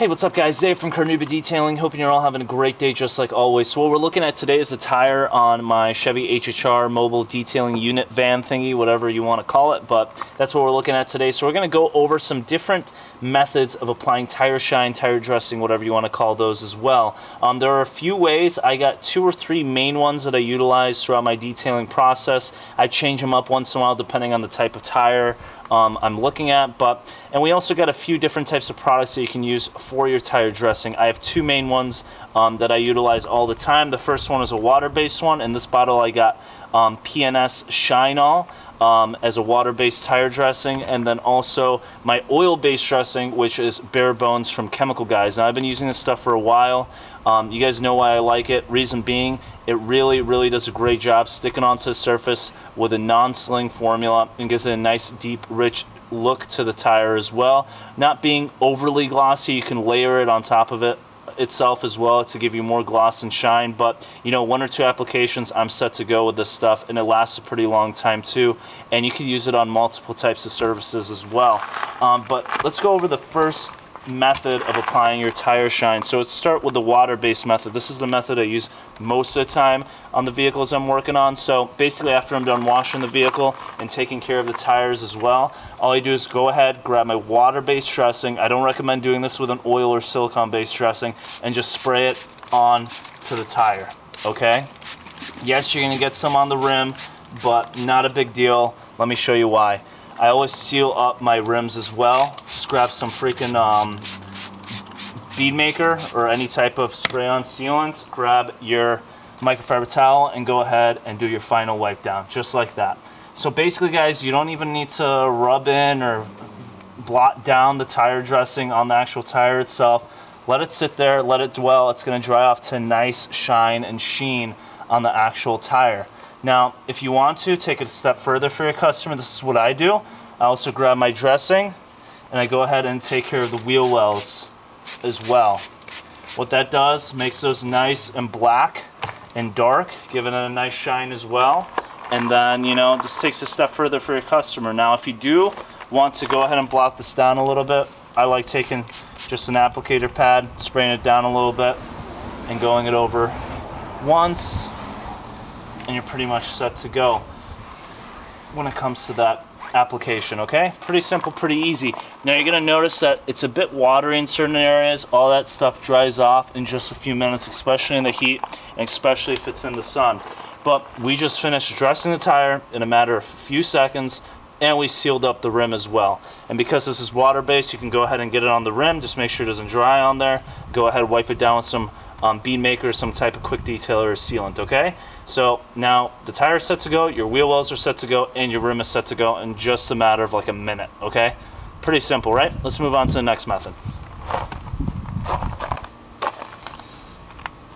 Hey, what's up guys? Dave from CarNewba Detailing. Hoping you're all having a great day just like always. So what we're looking at today is the tire on my Chevy HHR mobile detailing unit van thingy, whatever you want to call it, but that's what we're looking at today. So we're going to go over some different methods of applying tire shine, tire dressing, whatever you want to call those as well. There are a few ways. I got 2 or 3 main ones that I utilize throughout my detailing process. I change them up once in a while depending on the type of tire I'm looking at, and we also got a few different types of products that you can use for your tire dressing. I have 2 main ones that I utilize all the time. The first one is a water-based one. In this bottle I got PNS Shine All as a water-based tire dressing, and then also my oil-based dressing, which is Bare Bones from Chemical Guys. Now I've been using this stuff for a while. You guys know why I like it. Reason being, it really does a great job sticking onto the surface with a non-sling formula and gives it a nice, deep, rich look to the tire as well. Not being overly glossy, you can layer it on top of it itself as well to give you more gloss and shine, but you know, 1 or 2 applications I'm set to go with this stuff, and it lasts a pretty long time too, and you can use it on multiple types of surfaces as well. But let's go over the first method of applying your tire shine. So let's start with the water-based method. This is the method I use most of the time on the vehicles I'm working on. So basically, after I'm done washing the vehicle and taking care of the tires as well, all I do is go ahead, grab my water-based dressing. I don't recommend doing this with an oil or silicone-based dressing, and just spray it on to the tire, okay? Yes, you're gonna get some on the rim, but not a big deal. Let me show you why. I always seal up my rims as well. Just grab some freaking bead maker or any type of spray-on sealant. Grab your microfiber towel and go ahead and do your final wipe down, just like that. So basically, guys, you don't even need to rub in or blot down the tire dressing on the actual tire itself. Let it sit there, let it dwell. It's going to dry off to nice shine and sheen on the actual tire. Now, if you want to take it a step further for your customer, this is what I do. I also grab my dressing and I go ahead and take care of the wheel wells as well. What that does, makes those nice and black and dark, giving it a nice shine as well. And then, you know, just takes a step further for your customer. Now, if you do want to go ahead and blot this down a little bit, I like taking just an applicator pad, spraying it down a little bit, and going it over once, and you're pretty much set to go when it comes to that application, okay? Pretty simple, pretty easy. Now you're gonna notice that it's a bit watery in certain areas. All that stuff dries off in just a few minutes, especially in the heat, and especially if it's in the sun. But we just finished dressing the tire in a matter of a few seconds, and we sealed up the rim as well. And because this is water-based, you can go ahead and get it on the rim. Just make sure it doesn't dry on there. Go ahead, wipe it down with some bead maker, some type of quick detailer or sealant, okay? So now the tire is set to go, your wheel wells are set to go, and your rim is set to go in just a matter of like a minute, okay? Pretty simple, right? Let's move on to the next method.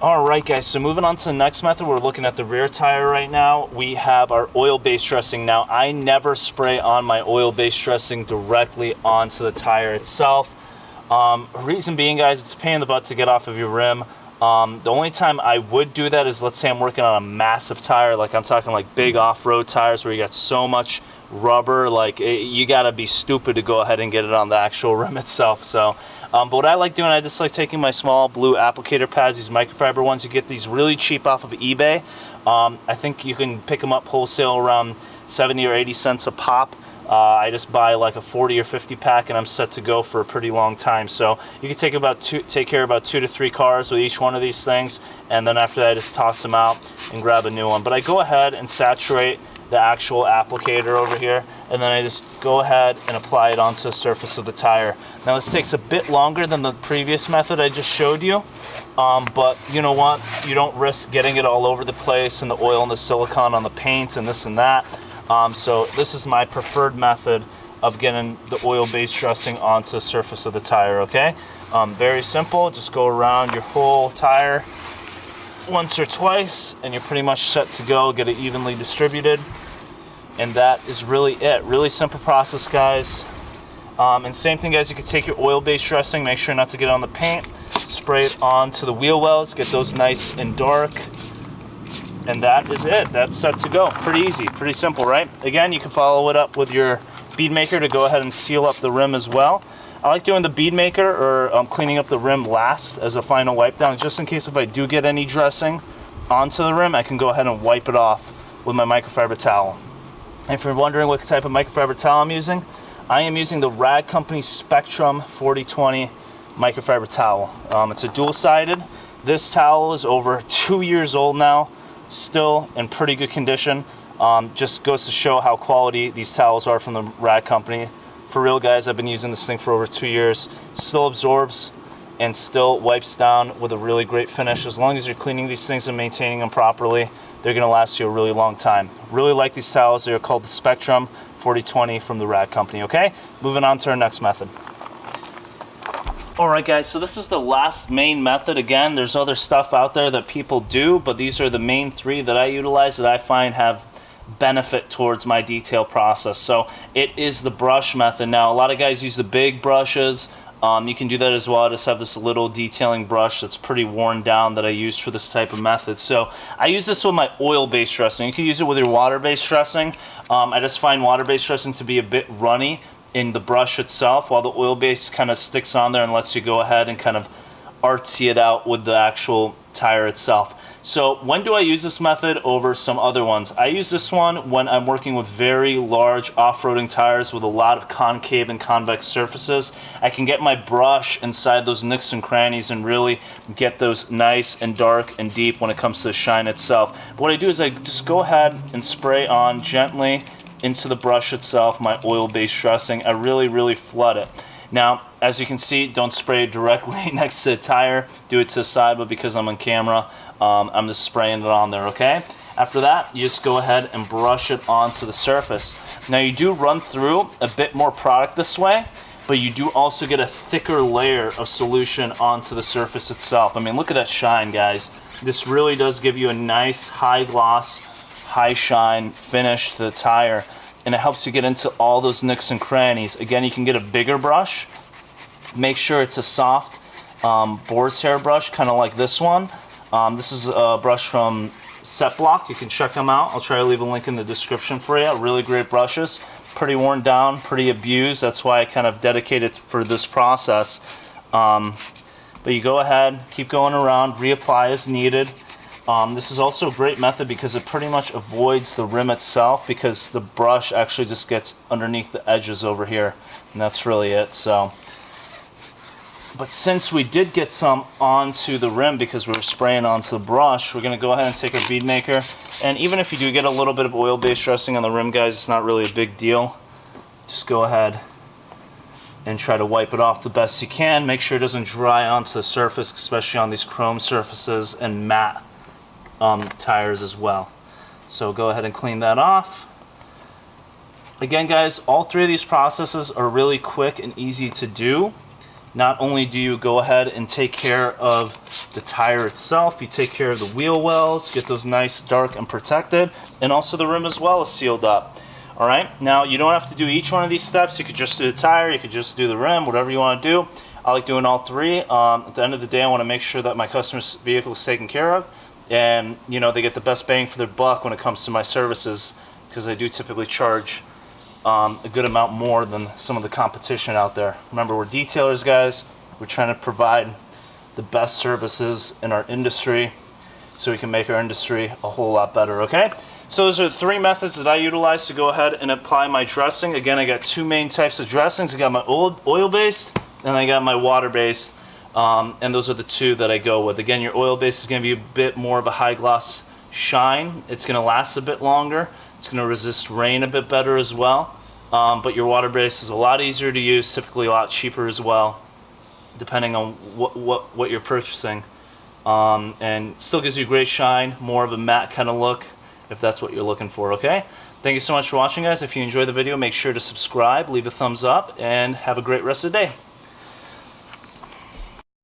Alright guys, so moving on to the next method, we're looking at the rear tire right now. We have our oil-based dressing. Now, I never spray on my oil-based dressing directly onto the tire itself. Reason being, guys, it's a pain in the butt to get off of your rim. The only time I would do that is, let's say I'm working on a massive tire, like I'm talking like big off-road tires where you got so much rubber, like you gotta be stupid to go ahead and get it on the actual rim itself. So, but what I like doing, I just like taking my small blue applicator pads, these microfiber ones. You get these really cheap off of eBay. I think you can pick them up wholesale around 70 or 80 cents a pop. I just buy like a 40 or 50 pack, and I'm set to go for a pretty long time. So you can take care of about 2 to 3 cars with each one of these things, and then after that I just toss them out and grab a new one. But I go ahead and saturate the actual applicator over here, and then I just go ahead and apply it onto the surface of the tire. Now this takes a bit longer than the previous method I just showed you, but you know what, you don't risk getting it all over the place and the oil and the silicone on the paint and this and that. So this is my preferred method of getting the oil-based dressing onto the surface of the tire, okay? Very simple, just go around your whole tire once or twice, and you're pretty much set to go, get it evenly distributed, and that is really it. Really simple process, guys. And same thing, guys, you can take your oil-based dressing, make sure not to get on the paint, spray it onto the wheel wells, get those nice and dark, and that is it. That's set to go. Pretty easy, pretty simple, right? Again, you can follow it up with your bead maker to go ahead and seal up the rim as well. I like doing the bead maker or cleaning up the rim last as a final wipe down, just in case if I do get any dressing onto the rim, I can go ahead and wipe it off with my microfiber towel. And if you're wondering what type of microfiber towel I'm using, I am using the Rag Company Spectrum 4020 microfiber towel. It's a dual-sided. This towel is over 2 years old now, still in pretty good condition. Just goes to show how quality these towels are from the Rag Company. For real, guys, I've been using this thing for over 2 years. Still absorbs and still wipes down with a really great finish. As long as you're cleaning these things and maintaining them properly, they're gonna last you a really long time. Really like these towels. They're called the Spectrum 4020 from the Rag Company, okay? Moving on to our next method. Alright guys, so this is the last main method. Again, there's other stuff out there that people do, but these are the main three that I utilize that I find have benefit towards my detail process. So it is the brush method. Now, a lot of guys use the big brushes. You can do that as well. I just have this little detailing brush that's pretty worn down that I use for this type of method. So I use this with my oil-based dressing. You can use it with your water-based dressing. I just find water-based dressing to be a bit runny in the brush itself, while the oil base kind of sticks on there and lets you go ahead and kind of artsy it out with the actual tire itself. So when do I use this method over some other ones? I use this one when I'm working with very large off-roading tires with a lot of concave and convex surfaces. I can get my brush inside those nooks and crannies and really get those nice and dark and deep when it comes to the shine itself. What I do is I just go ahead and spray on gently into the brush itself, my oil-based dressing. I really flood it. Now, as you can see, don't spray it directly next to the tire. Do it to the side, but because I'm on camera, I'm just spraying it on there, okay? After that, you just go ahead and brush it onto the surface. Now, you do run through a bit more product this way, but you do also get a thicker layer of solution onto the surface itself. I mean, look at that shine, guys. This really does give you a nice high gloss, high shine finish to the tire, and it helps you get into all those nooks and crannies. Again, you can get a bigger brush. Make sure it's a soft boar's hair brush, kind of like this one. This is a brush from Set Block. You can check them out. I'll try to leave a link in the description for you. Really great brushes. Pretty worn down, pretty abused. That's why I kind of dedicated for this process. But you go ahead, keep going around, reapply as needed. This is also a great method because it pretty much avoids the rim itself, because the brush actually just gets underneath the edges over here, and that's really it. So, but since we did get some onto the rim because we were spraying onto the brush, we're going to go ahead and take our bead maker. And even if you do get a little bit of oil-based dressing on the rim, guys, it's not really a big deal. Just go ahead and try to wipe it off the best you can. Make sure it doesn't dry onto the surface, especially on these chrome surfaces and matte tires as well. So go ahead and clean that off. Again, guys, all three of these processes are really quick and easy to do. Not only do you go ahead and take care of the tire itself, you take care of the wheel wells, get those nice, dark, and protected, and also the rim as well is sealed up. All right, now you don't have to do each one of these steps. You could just do the tire, you could just do the rim, whatever you want to do. I like doing all three. At the end of the day, I want to make sure that my customer's vehicle is taken care of, and you know, they get the best bang for their buck when it comes to my services, because I do typically charge a good amount more than some of the competition out there. Remember, we're detailers, guys. We're trying to provide the best services in our industry so we can make our industry a whole lot better, okay? So those are the three methods that I utilize to go ahead and apply my dressing. Again, I got two main types of dressings. I got my oil-based and I got my water-based, and those are the two that I go with. Again, your oil-based is going to be a bit more of a high gloss shine. It's going to last a bit longer. It's going to resist rain a bit better as well. But your water-based is a lot easier to use, typically a lot cheaper as well, depending on what you're purchasing. And still gives you great shine, more of a matte kind of look, if that's what you're looking for, okay? Thank you so much for watching, guys. If you enjoyed the video, make sure to subscribe, leave a thumbs up, and have a great rest of the day.